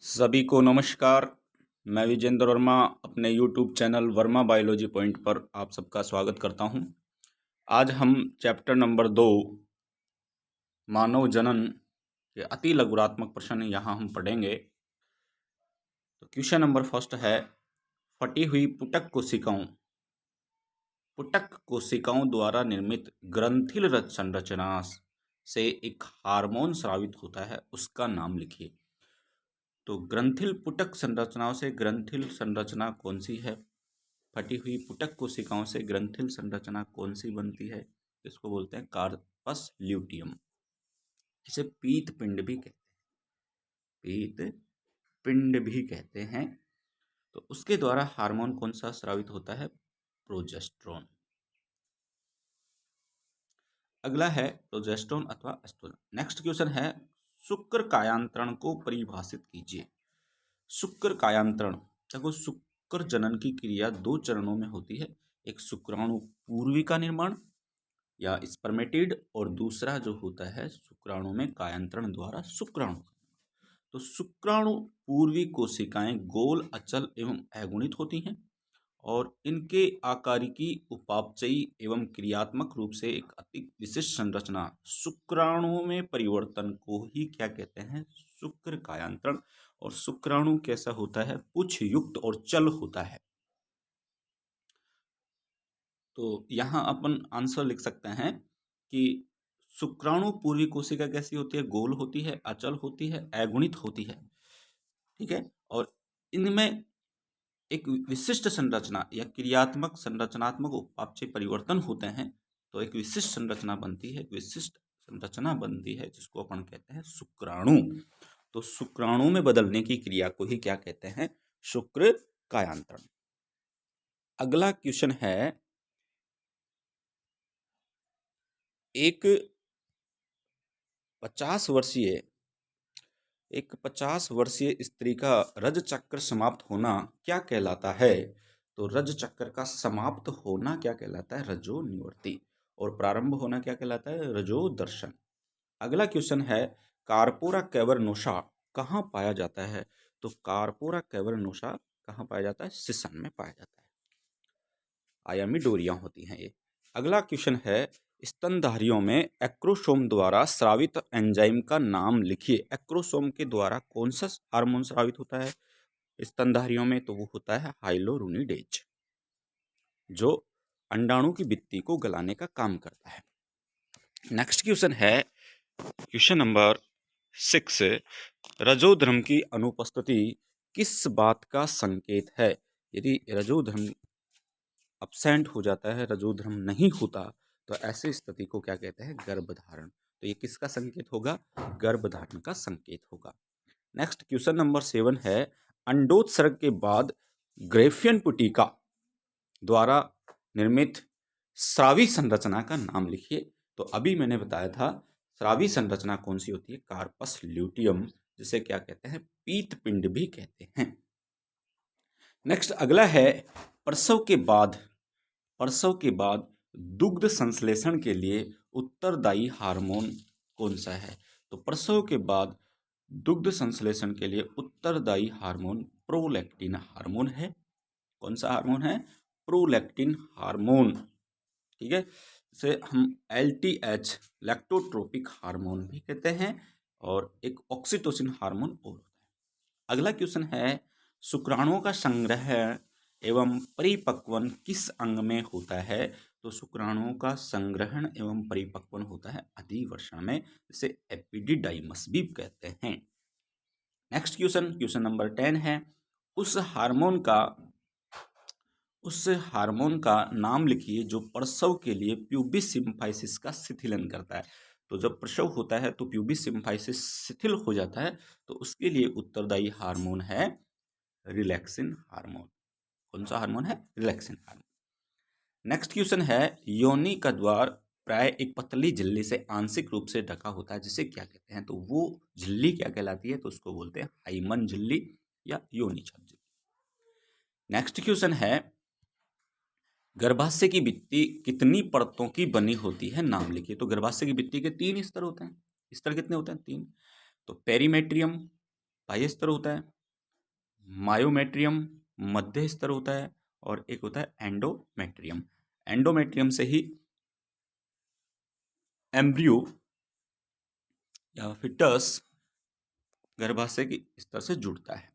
सभी को नमस्कार। मैं विजेंद्र वर्मा अपने YouTube channel Verma biology point पर आप सबका स्वागत करता हूं। आज हम चैप्टर नंबर 2 मानव जनन के अति लघुरात्मक प्रश्न यहाँ हम पढ़ेंगे। तो क्वेश्चन नंबर फर्स्ट है, फटी हुई पुटक कोशिकाओं द्वारा निर्मित ग्रंथिल संरचना से एक हार्मोन स्रावित होता है, उसका नाम लिखिए। तो ग्रंथिल पुटक संरचनाओं से ग्रंथिल संरचना कौन सी है? फटी हुई पुटक कोशिकाओं से ग्रंथिल संरचना कौन सी बनती है? इसको बोलते हैं कार्पस ल्यूटियम। इसे पीत पिंड भी कहते हैं, पीत पिंड भी कहते हैं। तो उसके द्वारा हार्मोन कौन सा स्रावित होता है? प्रोजेस्टेरोन। अगला है प्रोजेस्टेरोन अथवा एस्ट्रोजन। नेक्स्ट क्वेश्चन है, शुक्र कायांतरण को परिभाषित कीजिए। शुक्र कायांतरण, देखो शुक्र जनन की क्रिया 2 चरणों में होती है। एक शुक्राणु पूर्वी का निर्माण या स्पर्मेटिड, और दूसरा जो होता है शुक्राणु में कायांतरण द्वारा शुक्राणु। तो शुक्राणु पूर्वी कोशिकाएं गोल, अचल एवं अगुणित होती हैं और इनके आकारिकी, उपापचयी एवं क्रियात्मक रूप से एक अति विशिष्ट संरचना शुक्राणु में परिवर्तन को ही क्या कहते हैं? शुक्र कायांतरण। और शुक्राणु कैसा होता है? पुच्छ युक्त और चल होता है। तो यहाँ अपन आंसर लिख सकते हैं कि शुक्राणु पूर्वी कोशिका कैसी होती है? गोल होती है, अचल होती है, अगुणित होती है। ठीक है। और इनमें एक विशिष्ट संरचना या क्रियात्मक संरचनात्मक उपापचय परिवर्तन होते हैं। तो एक विशिष्ट संरचना बनती है, जिसको अपन कहते हैं शुक्राणु। तो शुक्राणु में बदलने की क्रिया को ही क्या कहते हैं? शुक्र कायांतरण। अगला क्वेश्चन है, एक 50 वर्षीय स्त्री का रज चक्र समाप्त होना क्या कहलाता है? तो रज चक्र का समाप्त होना क्या कहलाता है? रजो निवृत्ति। और प्रारंभ होना क्या कहलाता है? रजो दर्शन। अगला क्वेश्चन है, कार्पोरा कैवर्नोसा कहाँ पाया जाता है? तो कार्पोरा कैवर्नोसा कहाँ पाया जाता है? सिसन में पाया जाता है। आयामी डोरियां होती हैं ये। अगला क्वेश्चन है, स्तनधारियों में एक्रोसोम द्वारा स्रावित एंजाइम का नाम लिखिए। एक्रोसोम के द्वारा कौन सा हार्मोन स्रावित होता है स्तनधारियों में? तो वो होता है हाइलोरुनिडेज, जो अंडाणु की भित्ति को गलाने का काम करता है। नेक्स्ट क्वेश्चन है, क्वेश्चन नंबर 6, रजोधर्म की अनुपस्थिति किस बात का संकेत है? यदि रजोधर्म अब्सेंट हो जाता है, रजोधर्म नहीं होता, तो ऐसी स्थिति को क्या कहते हैं? गर्भधारण। तो ये किसका संकेत होगा? गर्भधारण का संकेत होगा। नेक्स्ट क्वेश्चन नंबर 7 है, अंडोत्सर्ग के बाद ग्रेफियन पुटिका द्वारा निर्मित स्रावी संरचना का नाम लिखिए। तो अभी मैंने बताया था स्रावी संरचना कौन सी होती है? कार्पस ल्यूटियम, जिसे क्या कहते हैं? पीत पिंड भी कहते हैं। नेक्स्ट अगला है, प्रसव के बाद दुग्ध संश्लेषण के लिए उत्तरदायी हार्मोन कौन सा है? तो प्रसव के बाद दुग्ध संश्लेषण के लिए उत्तरदायी हार्मोन प्रोलैक्टिन हार्मोन है। कौन सा हार्मोन है? Prolactin hormone. ठीक है। इसे हम LTH लैक्टोट्रोपिक हार्मोन भी कहते हैं, और एक ऑक्सीटोसिन हार्मोन और होता है। अगला क्वेश्चन है, शुक्राणुओं का संग्रह एवं परिपक्वन किस अंग में होता है? तो शुक्राणुओं का संग्रहण एवं परिपक्वन होता है अधिवृषण में, जिसे एपिडिडाइमस भी कहते हैं। नेक्स्ट क्वेश्चन नंबर 10 है, उस हार्मोन का नाम लिखिए जो प्रसव के लिए प्यूबिस सिम्फाइसिस का शिथिलन करता है। तो जब प्रसव होता है तो प्यूबिस सिम्फाइसिस शिथिल हो जाता है, तो उसके लिए उत्तरदायी हार्मोन है रिलैक्सिन हार्मोन। कौन सा हार्मोन है? Relaxin hormone. नेक्स्ट क्वेश्चन है, योनि का द्वार प्राय एक पतली झिल्ली से आंशिक रूप से ढका होता है, जिसे क्या कहते हैं? तो वो झिल्ली क्या कहलाती है? तो उसको बोलते हैं हाइमन झिल्ली या योनि छाप झिल्ली। नेक्स्ट क्वेश्चन है, गर्भाशय की भित्ति कितनी परतों की बनी होती है? नाम लिखिए। तो गर्भाशय की भित्ति के 3 स्तर होते हैं। स्तर कितने होते हैं? 3। तो पेरीमेट्रियम बाह्य स्तर होता है, मायोमेट्रियम मध्य स्तर होता है और एक होता है एंडोमेट्रियम। एंडोमेट्रियम से ही एम्ब्रियो या फिटस गर्भाशय के स्तर से जुड़ता है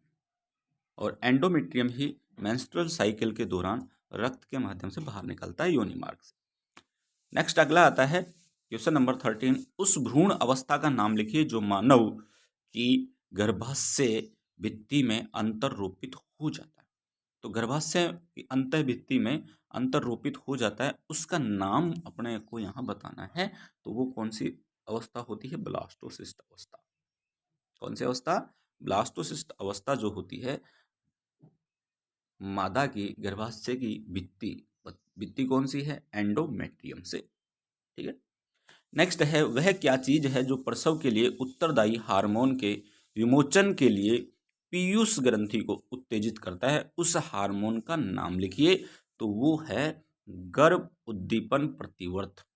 और एंडोमेट्रियम ही मेंस्ट्रुअल साइकिल के दौरान रक्त के माध्यम से बाहर निकलता है योनि मार्ग से। नेक्स्ट अगला आता है क्वेश्चन नंबर 13, उस भ्रूण अवस्था का नाम लिखिए जो मानव की गर्भाशय भित्ति में अंतर्रोपित हो जाता है। तो गर्भाशय की अंतः भित्ति में अंतर्रोपित हो जाता है, उसका नाम अपने को यहाँ बताना है। तो वो कौन सी अवस्था होती है? ब्लास्टोसिस्ट अवस्था। कौन सी अवस्था? ब्लास्टोसिस्ट अवस्था जो होती है मादा की गर्भाशय की भित्ति कौन सी है? एंडोमेट्रियम से। ठीक है। नेक्स्ट है, वह क्या चीज है जो प्रसव के लिए उत्तरदायी हार्मोन के विमोचन के लिए पीयूष ग्रंथि को उत्तेजित करता है? उस हार्मोन का नाम लिखिए। तो वो है गर्भ उद्दीपन प्रतिवर्त।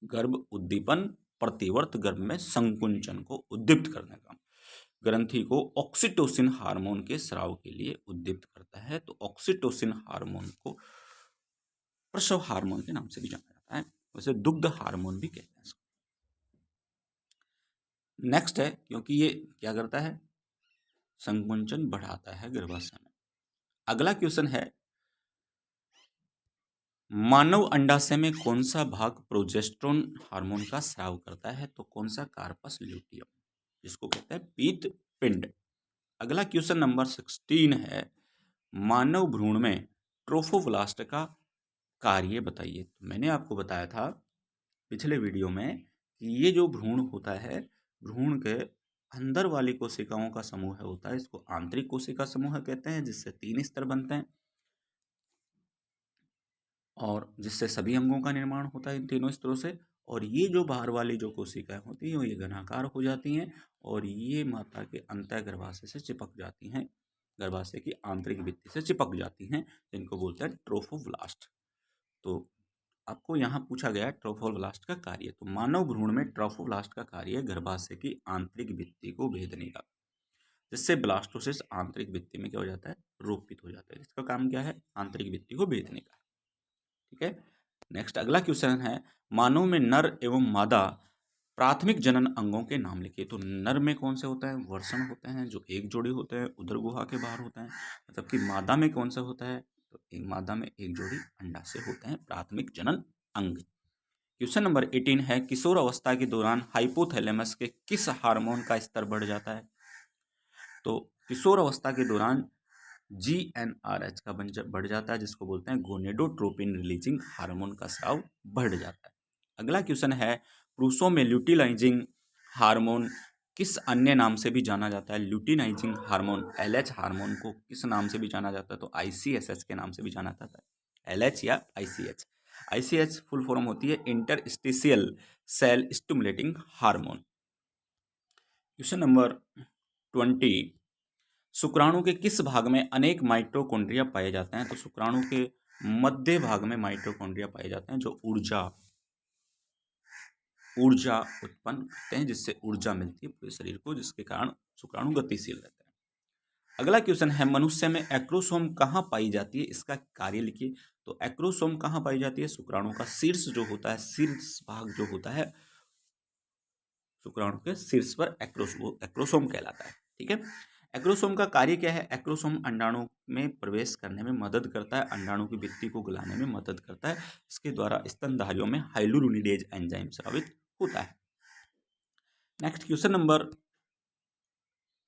गर्भ उद्दीपन प्रतिवर्त गर्भ में संकुंचन को उद्दीप्त करने का ग्रंथि को ऑक्सीटोसिन हार्मोन के स्राव के लिए उद्दीप्त करता है। तो ऑक्सीटोसिन हार्मोन को प्रसव हार्मोन के नाम से भी जाना जाता है, वैसे दुग्ध हार्मोन भी कहते हैं इसको। नेक्स्ट है, क्योंकि ये क्या करता है? संकुंचन बढ़ाता है गर्भाशय में। अगला क्वेश्चन है, मानव अंडाशय में कौन सा भाग प्रोजेस्टेरोन हार्मोन का स्राव करता है? तो कौन सा? कार्पस ल्यूटियम, जिसको कहते हैं पीत पिंड। अगला क्वेश्चन नंबर 16 है, मानव भ्रूण में ट्रोफोब्लास्ट का कार्य बताइए। तो मैंने आपको बताया था पिछले वीडियो में कि ये जो भ्रूण होता है, भ्रूण के अंदर वाली कोशिकाओं का समूह होता है, इसको आंतरिक कोशिका समूह कहते हैं, जिससे 3 स्तर बनते हैं और जिससे सभी अंगों का निर्माण होता है इन तीनों स्तरों से। और ये जो बाहर वाली जो कोशिकाएं होती हैं ये घनाकार हो जाती हैं और ये माता के अंतः गर्भाशय से चिपक जाती हैं, गर्भाशय की आंतरिक भित्ति से चिपक जाती हैं, जिनको बोलते हैं ट्रोफोब्लास्ट। तो आपको यहाँ पूछा गया है ट्रोफोब्लास्ट का कार्य। तो मानव भ्रूण में ट्रोफोब्लास्ट का कार्य गर्भाशय की आंतरिक भित्ति को भेदने का, जिससे ब्लास्टोसिस्ट आंतरिक भित्ति में क्या हो जाता है? रोपित हो जाता है। इसका काम क्या है? आंतरिक भित्ति को भेदने का। ठीक है। नेक्स्ट अगला क्वेश्चन है, मानव में नर एवं मादा प्राथमिक जनन अंगों के नाम लिखिए। तो नर में कौन से होता है? वर्षण होते हैं, जो एक जोड़ी होते हैं उदर गुहा के बाहर होते हैं। जबकि मादा में कौन सा होता है? तो एक मादा में एक जोड़ी अंडाशय होते हैं, प्राथमिक जनन अंग। क्वेश्चन नंबर 18 है, किशोर अवस्था के दौरान हाइपोथैलेमस के किस हार्मोन का स्तर बढ़ जाता है? तो किशोर अवस्था के दौरान GnRH का बढ़ जाता है, जिसको बोलते हैं गोनेडोट्रोपिन रिलीजिंग हार्मोन का स्राव बढ़ जाता है। अगला क्वेश्चन है, पुरुषों में ल्यूटिनाइजिंग हार्मोन किस अन्य नाम से भी जाना जाता है? ल्यूटिनाइजिंग हार्मोन LH हार्मोन को किस नाम से भी जाना जाता है? तो ICSH के नाम से भी जाना जाता है, LH या ICH। ICH फुल फॉर्म होती है interstitial cell stimulating hormone. Question number 20, शुक्राणु के किस भाग में अनेक माइटोकॉन्ड्रिया पाए जाते हैं? तो शुक्राणु के मध्य भाग में माइटोकॉन्ड्रिया पाए जाते हैं, जो ऊर्जा उत्पन्न करते हैं, जिससे ऊर्जा मिलती है पूरे शरीर को, जिसके कारण शुक्राणु गतिशील रहते हैं। अगला क्वेश्चन है, मनुष्य में एक्रोसोम कहाँ पाई जाती है? इसका कार्य लिखिए। तो एक्रोसोम कहाँ पाई जाती है? शुक्राणु का शीर्ष जो होता है, शीर्ष भाग जो होता है शुक्राणु के शीर्ष पर एक्रोसोम कहलाता है। ठीक है। एक्रोसोम का कार्य क्या है? एक्रोसोम अंडाणु में प्रवेश करने में मदद करता है, अंडाणु की भित्ति को गलाने में मदद करता है। इसके द्वारा स्तनधारियों में हाइलुरोनिडेज एंजाइम स्रावित होता है। नेक्स्ट क्वेश्चन नंबर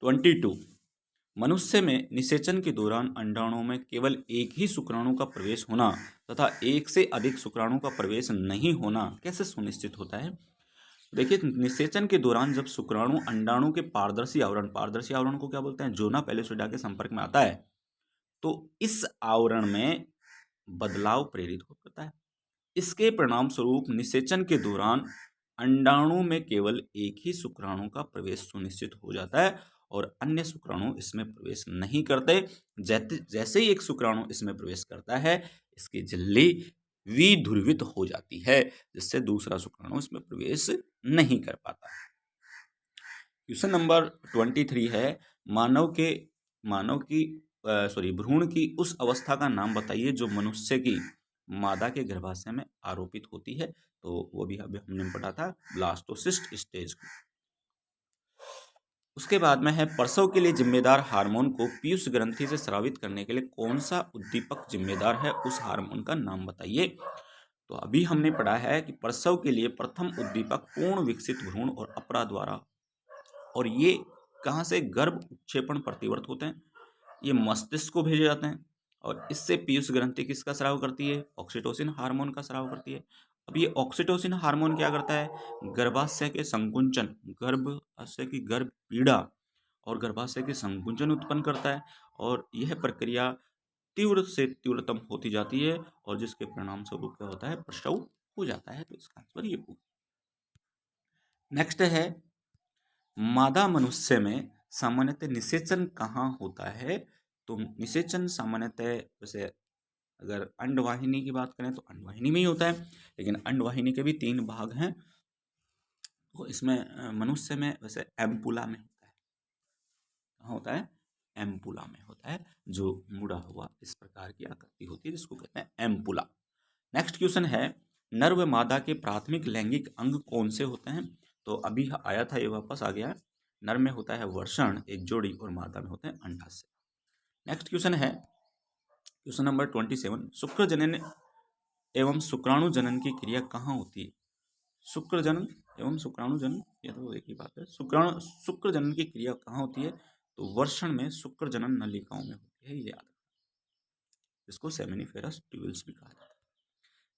22, मनुष्य में निषेचन के दौरान अंडाणु में केवल एक ही शुक्राणु का प्रवेश होना तथा एक से अधिक शुक्राणु का प्रवेश नहीं होना कैसे सुनिश्चित होता है? देखिए, निषेचन के दौरान जब शुक्राणु अंडाणु के पारदर्शी आवरण को क्या बोलते हैं? जोना पेलोसिडा के संपर्क में आता है, तो इस आवरण में बदलाव प्रेरित होता है। इसके परिणाम स्वरूप निषेचन के दौरान अंडाणु में केवल एक ही शुक्राणु का प्रवेश सुनिश्चित हो जाता है और अन्य शुक्राणु इसमें प्रवेश नहीं करते। जैसे ही एक शुक्राणु इसमें प्रवेश करता है, इसकी झिल्ली विध्रुवित हो जाती है, जिससे दूसरा शुक्राणु इसमें प्रवेश नहीं कर पाता। क्वेश्चन नंबर 23 है, मानव के मानव की भ्रूण की उस अवस्था का नाम बताइए जो मनुष्य की मादा के गर्भाशय में आरोपित होती है। तो वो भी अभी हमने पढ़ा था, ब्लास्टोसिस्ट स्टेज को। उसके बाद में है प्रसव के लिए जिम्मेदार हार्मोन को पीयूष ग्रंथि से स्रावित करने के लिए कौन सा उद्दीपक जिम्मेदार है, उस हार्मोन का नाम बताइए। तो अभी हमने पढ़ा है कि प्रसव के लिए प्रथम उद्दीपक पूर्ण विकसित भ्रूण और अपरा द्वारा, और ये कहाँ से गर्भ उत्क्षेपण प्रतिवर्त होते हैं, ये मस्तिष्क को भेजे जाते हैं और इससे पीयूष ग्रंथि किसका स्राव करती है, ऑक्सीटोसिन हार्मोन का स्राव करती है। अब ये ऑक्सीटोसिन हार्मोन क्या करता है, गर्भाशय के संकुंचन, गर्भाशय की गर्भ पीड़ा और गर्भाशय के संकुंचन उत्पन्न करता है, और यह प्रक्रिया तीव्र से तीव्रतम होती जाती है और जिसके परिणाम स्वरूप क्या होता है, प्रसव हो जाता है। तो इसका आंसर ये होगा। नेक्स्ट है, मादा मनुष्य में सामान्यतः निषेचन कहाँ होता है। तो निषेचन सामान्यतः, जैसे अगर अंडवाहिनी की बात करें तो अंडवाहिनी में ही होता है, लेकिन अंडवाहिनी के भी 3 भाग हैं। तो इसमें मनुष्य में वैसे एम्पुला में होता है। कहाँ होता है, एम्पुला में होता है, जो मुड़ा हुआ इस प्रकार की आकृति होती है जिसको कहते हैं एम्पुला। नेक्स्ट क्वेश्चन है, नर व मादा के प्राथमिक लैंगिक अंग कौन से होते हैं। तो अभी आया था, ये वापस आ गया। नर में होता है वर्षण, एक जोड़ी, और मादा में होते हैं अंडाशय। नेक्स्ट क्वेश्चन है क्वेश्चन नंबर 27, शुक्र जनन एवं शुक्राणु जनन की क्रिया कहाँ होती है। शुक्र जनन एवं शुक्राणु जनन, ये तो एक ही बात है। शुक्र जनन की क्रिया कहाँ होती है, तो वर्षण में शुक्र जनन नलिकाओं में होती है, ये याद रखना, इसको सेमिनिफेरस ट्यूबल्स भी कहा जाता है।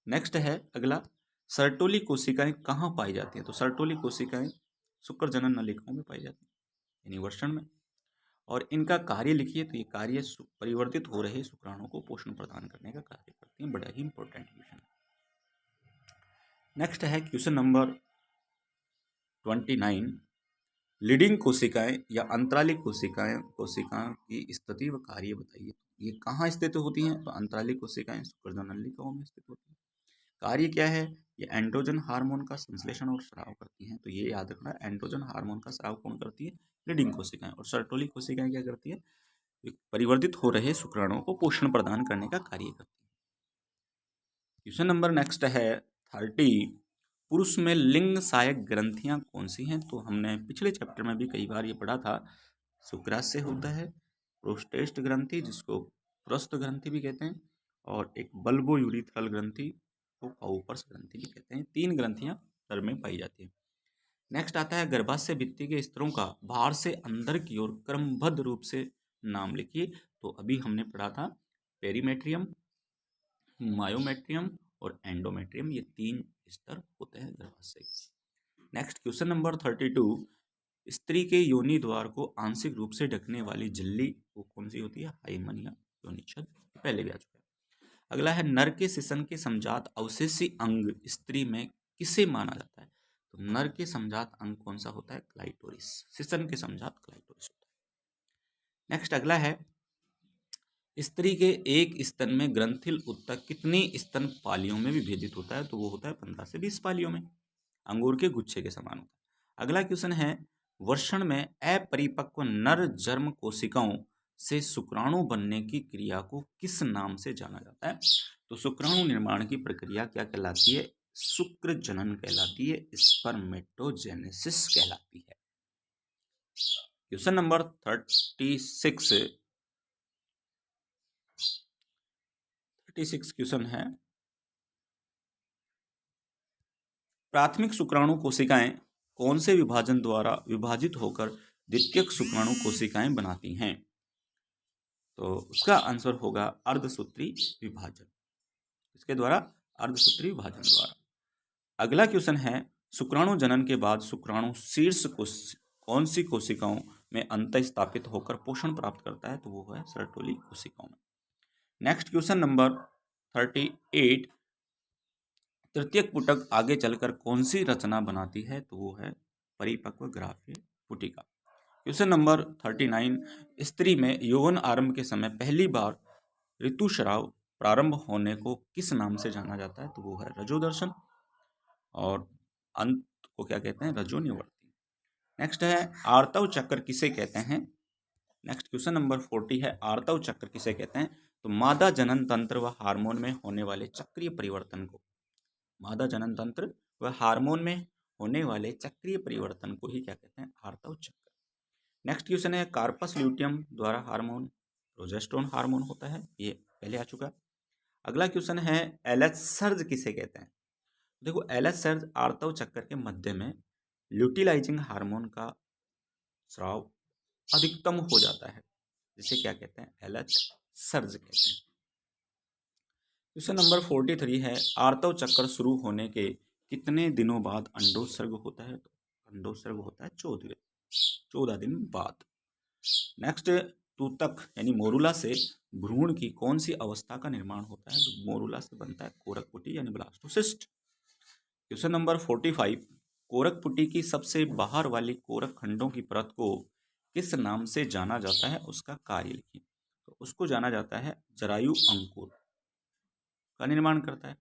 नेक्स्ट है अगला, सर्टोली कोशिकाएं कहाँ पाई जाती हैं। तो सर्टोली कोशिकाएं शुक्र जनन नलिकाओं में पाई जाती हैं, यानी वर्षण में, और इनका कार्य लिखिए। तो ये कार्य परिवर्तित हो रहे शुक्राणु को पोषण प्रदान करने का कार्य करती हैं। बड़ा ही इंपॉर्टेंट क्वेश्चन। नेक्स्ट है क्वेश्चन नंबर 29, लीडिंग कोशिकाएं या अंतरालिक कोशिकाओं की स्थिति व कार्य बताइए। ये कहाँ स्थित होती हैं। तो अंतरालिक कोशिकाएं शुक्र नलिकाओं में स्थित होती हैं। कार्य क्या है, ये एंड्रोजन हार्मोन का संश्लेषण और स्राव करती हैं। तो ये याद रखना, एंड्रोजन हार्मोन का स्राव कौन करती है, लीडिंग कोशिकाएं। और सर्टोली कोशिकाएं क्या करती है, परिवर्तित हो रहे शुक्राणुओं को पोषण प्रदान करने का कार्य करती है। क्वेश्चन नंबर नेक्स्ट है 30, पुरुष में लिंग सहायक ग्रंथियां कौन सी हैं। तो हमने पिछले चैप्टर में भी कई बार ये पढ़ा था। शुक्राशय होता है, प्रोस्टेट ग्रंथि जिसको प्रस्थ ग्रंथि भी कहते हैं, और एक बल्बो यूरिथ्रल ग्रंथि को काउपर्स ग्रंथि भी कहते हैं। 3 ग्रंथियां सर में पाई जाती हैं। नेक्स्ट आता है, गर्भाशय भित्ति के स्तरों का बाहर से अंदर की ओर क्रमबद्ध रूप से नाम लिखिए। तो अभी हमने पढ़ा था पेरीमेट्रियम, मायोमेट्रियम और एंडोमेट्रियम, ये 3 स्तर होते हैं गर्भाशय के। नेक्स्ट क्वेश्चन नंबर 32, स्त्री के योनि द्वार को आंशिक रूप से ढकने वाली झिल्ली वो कौन सी होती है, हाइमन या योनिछद, पहले भी आ चुका है। अगला है, नर के शिशन के समजात अवशेषी अंग स्त्री में किसे माना जाता है। तो नर के समजात अंग कौन सा होता है, क्लाइटोरिस, शिशन के समजात क्लाइटोरिस होता है। नेक्स्ट अगला है, स्त्री के एक स्तन में ग्रंथिल उत्तक कितनी स्तन पालियों में विभेदित होता है। तो वो होता है 15 से 20 पालियों में, अंगूर के गुच्छे के समान होता है। अगला क्वेश्चन है, वर्षण में अपरिपक्व नर जर्म कोशिकाओं से शुक्राणु बनने की क्रिया को किस नाम से जाना जाता है। तो शुक्राणु निर्माण की प्रक्रिया क्या कहलाती है, शुक्र जनन कहलाती है, स्पर्मेटोजेनेसिस कहलाती है। क्वेश्चन नंबर 36 क्वेश्चन है, प्राथमिक शुक्राणु कोशिकाएं कौन से विभाजन द्वारा विभाजित होकर द्वितीयक शुक्राणु कोशिकाएं बनाती हैं। तो उसका आंसर होगा अर्धसूत्री विभाजन, इसके द्वारा अर्धसूत्री विभाजन द्वारा। अगला क्वेश्चन है, शुक्राणु जनन के बाद शुक्राणु शीर्ष कौन सी कोशिकाओं में अंतः स्थापित होकर पोषण प्राप्त करता है। तो वो है सर्टोली कोशिकाओं में। नेक्स्ट क्वेश्चन नंबर 38, तृतीयक पुटक आगे चलकर कौन सी रचना बनाती है। तो वो है परिपक्व ग्राफ्य पुटिका। क्वेश्चन नंबर 39, स्त्री में यौवन आरंभ के समय पहली बार ऋतुस्राव प्रारंभ होने को किस नाम से जाना जाता है। तो वो है रजोदर्शन, और अंत को क्या कहते हैं, रजोनिवर्ती। नेक्स्ट है, आर्तव चक्र किसे कहते हैं। नेक्स्ट क्वेश्चन नंबर 40 है, आर्तव चक्र किसे कहते हैं? तो मादा जनन तंत्र व हार्मोन में होने वाले चक्रीय परिवर्तन को, मादा जनन तंत्र व हार्मोन में होने वाले चक्रीय परिवर्तन को ही क्या कहते हैं? आर्तव चक्र। नेक्स्ट क्वेश्चन है, कार्पस ल्यूटियम द्वारा हार्मोन प्रोजेस्टेरोन हार्मोन होता है, ये पहले आ चुका। अगला क्वेश्चन है, एलएच सर्ज किसे कहते हैं? देखो, एलएच सर्ज आर्तव चक्र के मध्य में ल्यूटिलाइजिंग हार्मोन का स्राव अधिकतम हो जाता है, जिसे क्या कहते हैं? एलएच सर्ज कहते हैं। क्वेश्चन नंबर 43 है, आर्तव चक्र शुरू होने के कितने दिनों बाद अंडोत्सर्ग होता है? तो अंडोत्सर्ग होता है 14 दिन बाद। नेक्स्ट, तूतक यानी मोरुला से भ्रूण की कौन सी अवस्था का निर्माण होता है? तो मोरुला से बनता है कोरकपुटी यानी ब्लास्टोसिस्ट। क्वेश्चन नंबर 45, कोरकपुटी की सबसे बाहर वाली कोरक खंडों की परत को किस नाम से जाना जाता है? उसका कार्य लिखिए। तो उसको जाना जाता है जरायु अंकुर का निर्माण करता है,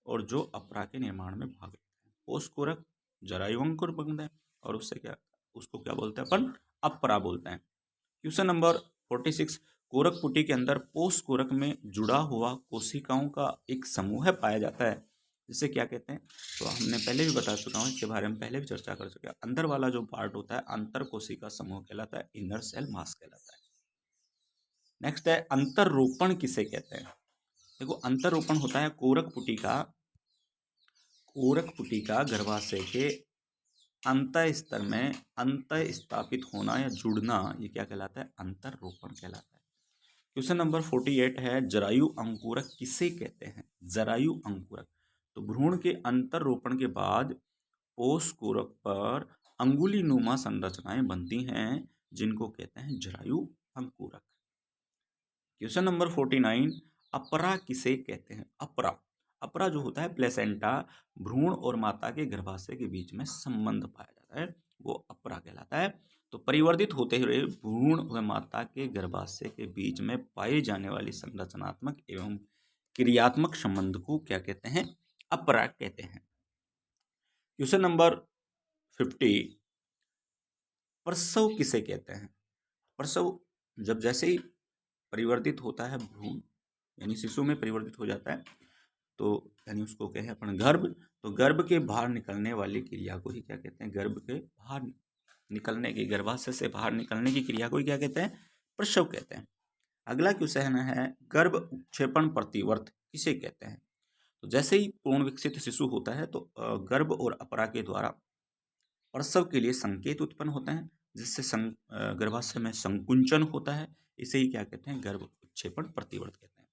और जो अपरा के निर्माण में भाग लेता है। पोष कोरक जरायु अंकुर बनता है, और उससे क्या, उसको क्या बोलते हैं अपन? अपरा बोलते हैं। क्वेश्चन नंबर 46, कोरक पुटी के अंदर पोष कोरक में जुड़ा हुआ कोशिकाओं का एक समूह पाया जाता है, जिसे क्या कहते हैं? तो हमने पहले भी बता चुका हूँ, इसके बारे में पहले भी चर्चा कर चुके हैं। अंदर वाला जो पार्ट होता है अंतर कोशिका समूह कहलाता है, इनर सेल मास कहलाता है। नेक्स्ट है, अंतर रोपण किसे कहते हैं? देखो, अंतर रोपण होता है कोरक पुटी का गर्भाशय के अंतः स्तर में अंतः स्थापित होना या जुड़ना, ये क्या कहलाता है? अंतर रोपण कहलाता है। क्वेश्चन नंबर 48 है, जरायु अंकुरक किसे कहते हैं? जरायु अंकुरक, तो भ्रूण के अंतर रोपण के बाद पोष कोरक पर अंगुली नुमा संरचनाएं बनती हैं, जिनको कहते हैं जरायु अंकुरक। क्वेश्चन नंबर 49, अपरा किसे कहते हैं? अपरा, अपरा जो होता है प्लेसेंटा, भ्रूण और माता के गर्भाशय के बीच में संबंध पाया जाता है, वो अपरा कहलाता है। तो परिवर्तित होते हुए भ्रूण व माता के गर्भाशय के बीच में पाई जाने वाली संरचनात्मक एवं क्रियात्मक संबंध को क्या कहते हैं? अपरा कहते हैं। क्वेश्चन नंबर 50, प्रसव किसे कहते हैं? प्रसव, जब जैसे ही परिवर्तित होता है भ्रूण, यानी शिशु में परिवर्तित हो जाता है, तो यानी उसको कहे अपन गर्भ, तो गर्भ के बाहर निकलने वाली क्रिया को ही क्या कहते हैं? गर्भ के बाहर निकलने की, गर्भाशय से बाहर निकलने की क्रिया को ही क्या कहते हैं? प्रसव कहते हैं। अगला क्वेश्चन है, गर्भ उत्क्षेपण प्रतिवर्त किसे कहते हैं? तो जैसे ही पूर्ण विकसित शिशु होता है, तो गर्भ और अपरा के द्वारा प्रसव के लिए संकेत उत्पन्न होते हैं, जिससे गर्भाशय में संकुंचन होता है। इसे ही क्या कहते हैं? गर्भ उत्क्षेपण प्रतिवर्त कहते हैं।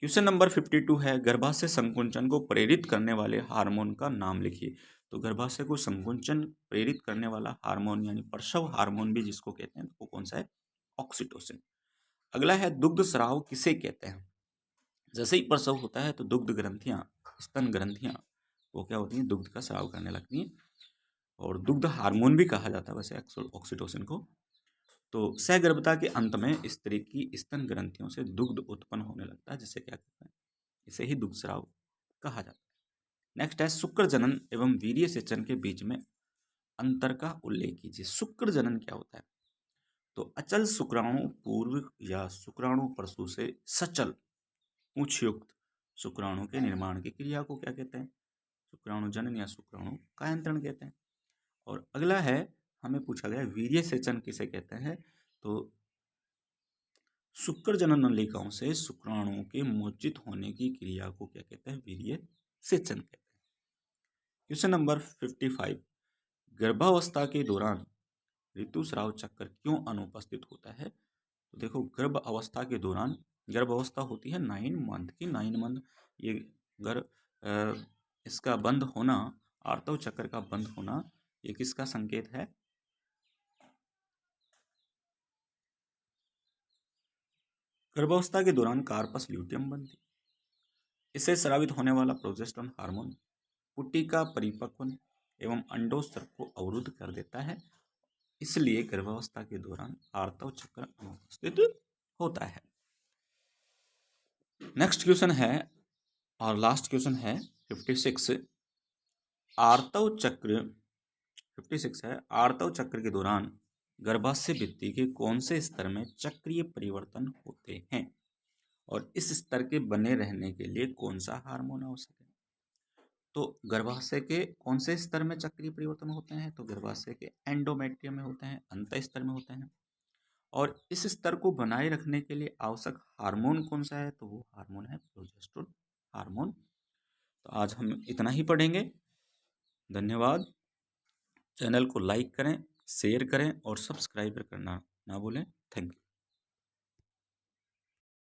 क्वेश्चन नंबर 52 है, गर्भाशय संकुंचन को प्रेरित करने वाले हार्मोन का नाम लिखिए। तो गर्भाशय को संकुंचन प्रेरित करने वाला हार्मोन यानी प्रसव हार्मोन भी जिसको कहते हैं, वो कौन सा है? ऑक्सीटोसिन। अगला है, दुग्ध स्राव किसे कहते हैं? जैसे ही प्रसव होता है, तो दुग्ध ग्रंथियां, स्तन ग्रंथियां, वो क्या होती हैं? दुग्ध का स्राव करने लगती हैं, और दुग्ध हार्मोन भी कहा जाता है वैसे ऑक्सीटोसिन को। तो सहगर्भता के अंत में स्त्री की स्तन ग्रंथियों से दुग्ध उत्पन्न होने लगता है, जिसे क्या कहते हैं? इसे ही दुग्ध स्राव कहा जाता है। नेक्स्ट है, शुक्र जनन एवं वीर्य सेचन के बीच में अंतर का उल्लेख कीजिए। शुक्र जनन क्या होता है? तो अचल शुक्राणु पूर्व या शुक्राणु परशु से सचल पूंछयुक्त शुक्राणु के निर्माण की क्रिया को क्या कहते हैं? शुक्राणु जनन या शुक्राणु कायंत्रण कहते हैं। और अगला है, हमें पूछा गया वीर्य सेचन किसे कहते हैं? तो शुक्र जनन नलिकाओं से शुक्राणुओं के मोचित होने की क्रिया को क्या कहते हैं? वीर्य सेचन कहते हैं। क्वेश्चन नंबर 55, गर्भावस्था के दौरान ऋतुस्राव चक्र क्यों अनुपस्थित होता है? तो देखो, गर्भ अवस्था के दौरान, गर्भ अवस्था होती है 9 मंथ की, 9 मंथ, ये गर्भ इसका बंद होना, आर्तव चक्र का बंद होना, ये किसका संकेत है? गर्भावस्था के दौरान कार्पस ल्यूटियम बनती, इससे स्रावित होने वाला प्रोजेस्टेरोन हार्मोन पुटी का परिपक्वन एवं अंडोत्सर्ग को अवरुद्ध कर देता है, इसलिए गर्भावस्था के दौरान आर्तव चक्र अनुपस्थित होता है। नेक्स्ट क्वेश्चन है, और लास्ट क्वेश्चन है 56, आर्तव चक्र 56 है, आर्तव चक्र के दौरान गर्भाशय भित्ति के कौन से स्तर में चक्रीय परिवर्तन होते हैं और इस स्तर के बने रहने के लिए कौन सा हार्मोन आवश्यक है? तो गर्भाशय के कौन से स्तर में चक्रीय परिवर्तन होते हैं? तो गर्भाशय के एंडोमेट्रियम में होते हैं, अंत स्तर में होते हैं। और इस स्तर को बनाए रखने के लिए आवश्यक हार्मोन कौन सा है? तो वो हार्मोन है प्रोजेस्टेरोन हार्मोन। तो आज हम इतना ही पढ़ेंगे। धन्यवाद। चैनल को लाइक करें, शेयर करें और सब्सक्राइब करना ना भूलें। Thank you.